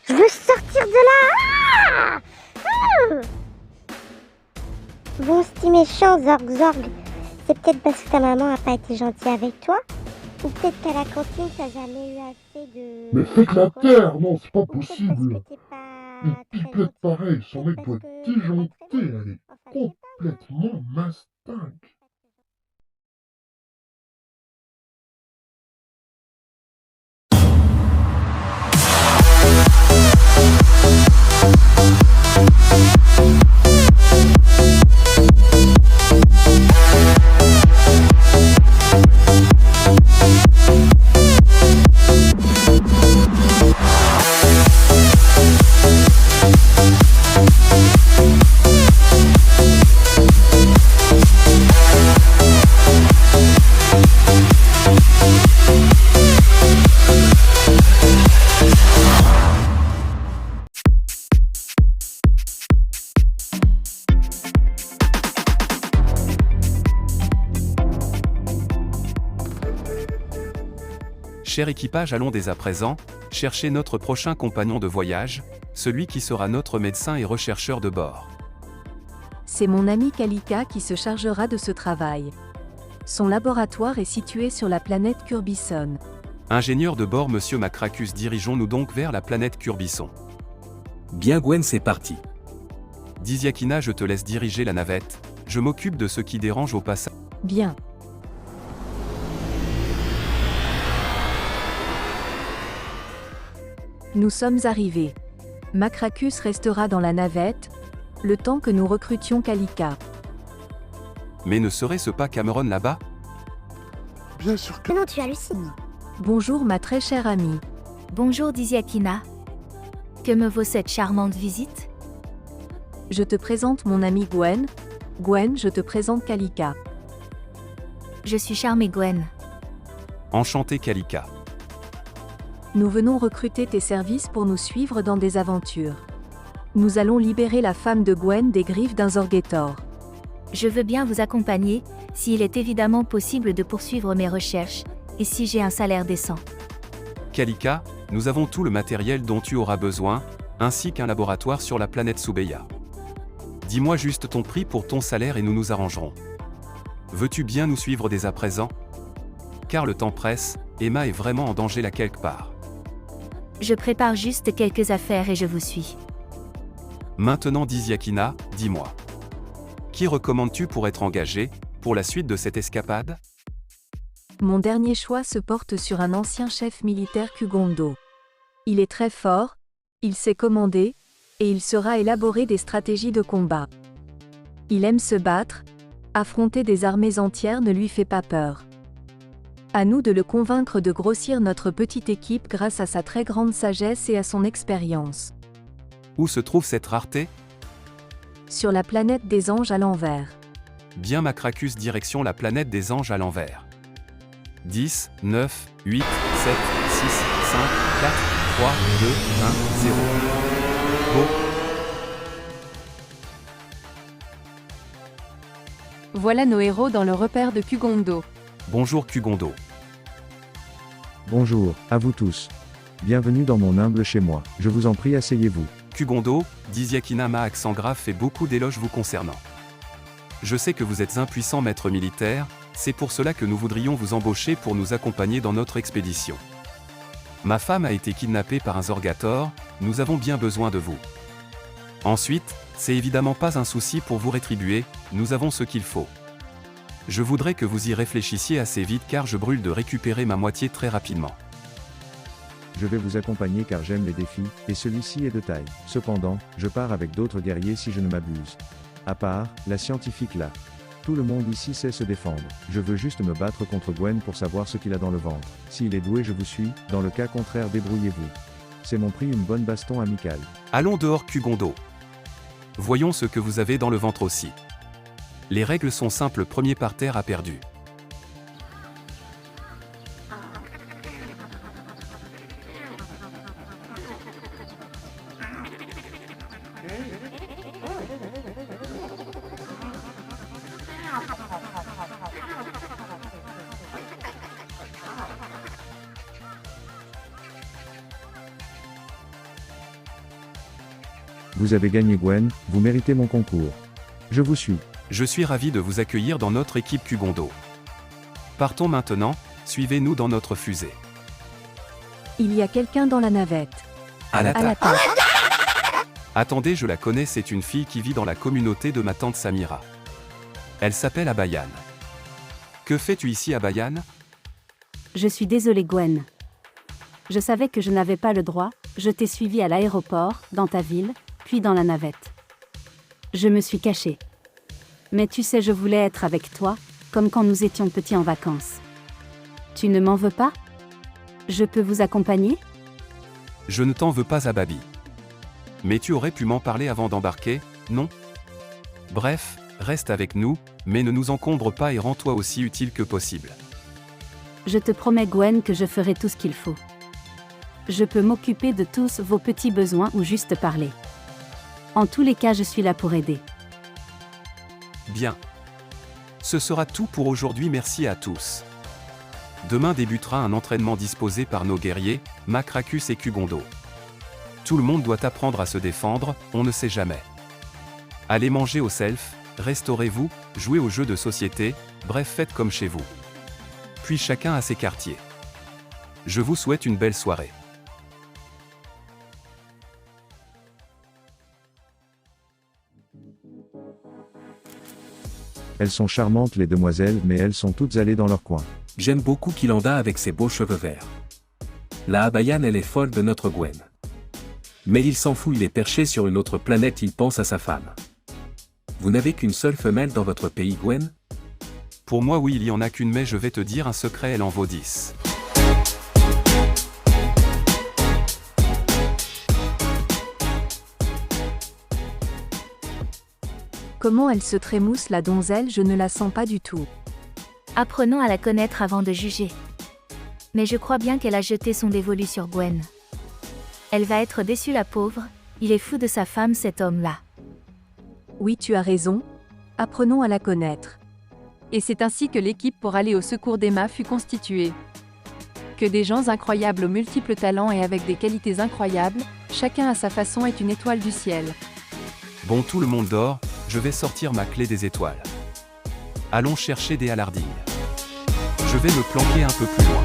Je veux sortir de là. Bon, c'est méchant, Zorg Zorg. C'est peut-être parce que ta maman a pas été gentille avec toi. Ou peut-être qu'à la cantine, t'as jamais eu assez de... Mais faites la terre, non, c'est pas Ou peut-être parce possible. que t'es Une pas très pipette gentil. pareille, son Peut-être mec parce doit que t'es pas disjoncter, très bon. elle est Enfin, je sais pas, moi. complètement mastingue. Cher équipage, allons dès à présent chercher notre prochain compagnon de voyage, celui qui sera notre médecin et rechercheur de bord. C'est mon ami Kalika qui se chargera de ce travail. Son laboratoire est situé sur la planète Curbisson. Ingénieur de bord, Monsieur Macracus, dirigeons-nous donc vers la planète Curbisson. Bien Gwen, c'est parti. Diziakina, je te laisse diriger la navette, je m'occupe de ce qui dérange au passage. Bien. Nous sommes arrivés. Macracus restera dans la navette, le temps que nous recrutions Kalika. Mais ne serait-ce pas Cameron là-bas? Bien sûr que... Mais non, tu hallucines. Bonjour ma très chère amie. Bonjour Diziakina. Que me vaut cette charmante visite? Je te présente mon amie Gwen. Gwen, je te présente Kalika. Je suis charmée Gwen. Enchanté Kalika. Nous venons recruter tes services pour nous suivre dans des aventures. Nous allons libérer la femme de Gwen des griffes d'un Zorgator. Je veux bien vous accompagner, s'il est évidemment possible de poursuivre mes recherches, et si j'ai un salaire décent. Kalika, nous avons tout le matériel dont tu auras besoin, ainsi qu'un laboratoire sur la planète Soubeya. Dis-moi juste ton prix pour ton salaire et nous nous arrangerons. Veux-tu bien nous suivre dès à présent? Car le temps presse, Emma est vraiment en danger là quelque part. Je prépare juste quelques affaires et je vous suis. Maintenant Diziakina, dis-moi. Qui recommandes-tu pour être engagé, pour la suite de cette escapade? Mon dernier choix se porte sur un ancien chef militaire Kugondo. Il est très fort, il sait commander, et il saura élaborer des stratégies de combat. Il aime se battre, affronter des armées entières ne lui fait pas peur. À nous de le convaincre de grossir notre petite équipe grâce à sa très grande sagesse et à son expérience. Où se trouve cette rareté? Sur la planète des anges à l'envers. Bien Macracus, direction la planète des anges à l'envers. 10, 9, 8, 7, 6, 5, 4, 3, 2, 1, 0. Go. Voilà nos héros dans le repère de Kugondo. Bonjour Kugondo. Bonjour, à vous tous. Bienvenue dans mon humble chez moi. Je vous en prie, asseyez-vous. Kugondo, Diziakina m'a accent grave fait beaucoup d'éloges vous concernant. Je sais que vous êtes un puissant maître militaire, c'est pour cela que nous voudrions vous embaucher pour nous accompagner dans notre expédition. Ma femme a été kidnappée par un Zorgator, nous avons bien besoin de vous. Ensuite, c'est évidemment pas un souci pour vous rétribuer, nous avons ce qu'il faut. Je voudrais que vous y réfléchissiez assez vite car je brûle de récupérer ma moitié très rapidement. Je vais vous accompagner car j'aime les défis, et celui-ci est de taille. Cependant, je pars avec d'autres guerriers si je ne m'abuse. À part, la scientifique là. Tout le monde ici sait se défendre. Je veux juste me battre contre Gwen pour savoir ce qu'il a dans le ventre. S'il est doué, je vous suis, dans le cas contraire, débrouillez-vous. C'est mon prix, une bonne baston amicale. Allons dehors Kugondo. Voyons ce que vous avez dans le ventre aussi. Les règles sont simples, premier par terre a perdu. Vous avez gagné Gwen, vous méritez mon concours. Je vous suis. Je suis ravi de vous accueillir dans notre équipe Kugondo. Partons maintenant, suivez-nous dans notre fusée. Il y a quelqu'un dans la navette. À la À la table. table. Attendez, je la connais, c'est une fille qui vit dans la communauté de ma tante Samira. Elle s'appelle Abayan. Que fais-tu ici, Abayan? Je suis désolée Gwen. Je savais que je n'avais pas le droit, je t'ai suivi à l'aéroport, dans ta ville, puis dans la navette. Je me suis cachée. Mais tu sais, je voulais être avec toi, comme quand nous étions petits en vacances. Tu ne m'en veux pas? Je peux vous accompagner? Je ne t'en veux pas, Ababi. Mais tu aurais pu m'en parler avant d'embarquer, non? Bref, reste avec nous, mais ne nous encombre pas et rends-toi aussi utile que possible. Je te promets Gwen que je ferai tout ce qu'il faut. Je peux m'occuper de tous vos petits besoins ou juste parler. En tous les cas, je suis là pour aider. Bien. Ce sera tout pour aujourd'hui, merci à tous. Demain débutera un entraînement disposé par nos guerriers, Macracus et Kugondo. Tout le monde doit apprendre à se défendre, on ne sait jamais. Allez manger au self, restaurez-vous, jouez aux jeux de société, bref faites comme chez vous. Puis chacun a ses quartiers. Je vous souhaite une belle soirée. Elles sont charmantes les demoiselles, mais elles sont toutes allées dans leur coin. J'aime beaucoup Kilanda avec ses beaux cheveux verts. La Abayan, elle est folle de notre Gwen. Mais il s'en fout, il est perché sur une autre planète, il pense à sa femme. Vous n'avez qu'une seule femelle dans votre pays, Gwen? Pour moi oui, il y en a qu'une, mais je vais te dire un secret, elle en vaut 10. Comment elle se trémousse la donzelle, je ne la sens pas du tout. Apprenons à la connaître avant de juger. Mais je crois bien qu'elle a jeté son dévolu sur Gwen. Elle va être déçue, la pauvre, il est fou de sa femme, cet homme-là. Oui, tu as raison. Apprenons à la connaître. Et c'est ainsi que l'équipe pour aller au secours d'Emma fut constituée. Que des gens incroyables aux multiples talents et avec des qualités incroyables, chacun à sa façon est une étoile du ciel. Bon, tout le monde dort, je vais sortir ma clé des étoiles. Allons chercher des alardines. Je vais me planquer un peu plus loin.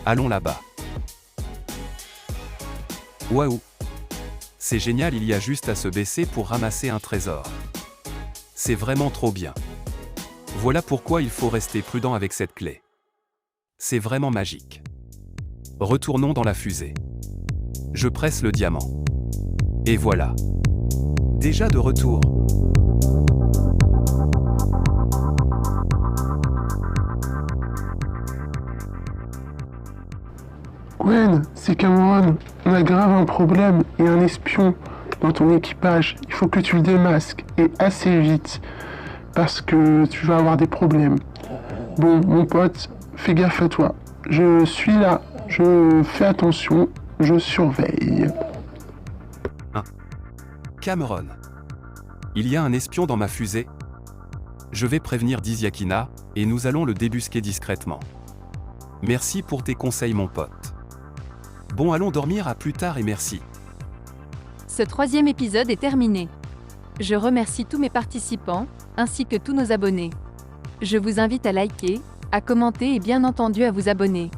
Allons là-bas. Waouh! C'est génial, il y a juste à se baisser pour ramasser un trésor. C'est vraiment trop bien. Voilà pourquoi il faut rester prudent avec cette clé. C'est vraiment magique. Retournons dans la fusée. Je presse le diamant. Et voilà. Déjà de retour. Gwen, c'est Cameron. On a grave un problème et un espion dans ton équipage. Il faut que tu le démasques et assez vite. Parce que tu vas avoir des problèmes. Bon, mon pote, fais gaffe à toi. Je suis là. Je fais attention. Je surveille. Cameron. Il y a un espion dans ma fusée. Je vais prévenir Dizyakina, et nous allons le débusquer discrètement. Merci pour tes conseils, mon pote. Bon, allons dormir, à plus tard et merci. Ce 3e épisode est terminé. Je remercie tous mes participants, ainsi que tous nos abonnés. Je vous invite à liker, à commenter et bien entendu à vous abonner.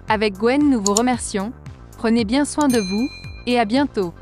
Avec Gwen, nous vous remercions. Prenez bien soin de vous, et à bientôt.